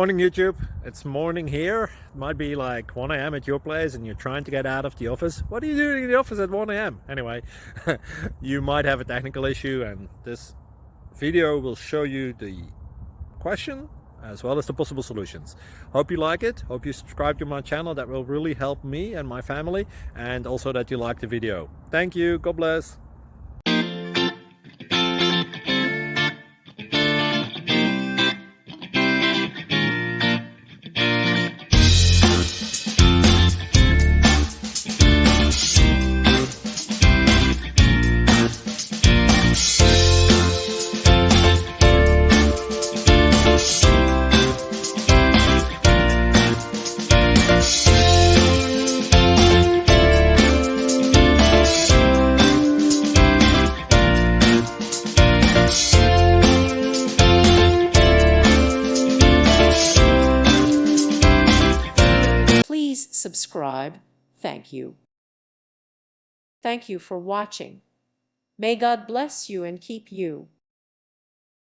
Morning YouTube, it's morning here. It might be like 1 a.m. at your place and you're trying to get out of the office. What are you doing in the office at 1 a.m? Anyway, you might have a technical issue and this video will show you the question as well as the possible solutions. Hope you like it, hope you subscribe to my channel. That will really help me and my family, and also that you like the video. Thank you, God bless. Please subscribe. Thank you. Thank you for watching. May God bless you and keep you.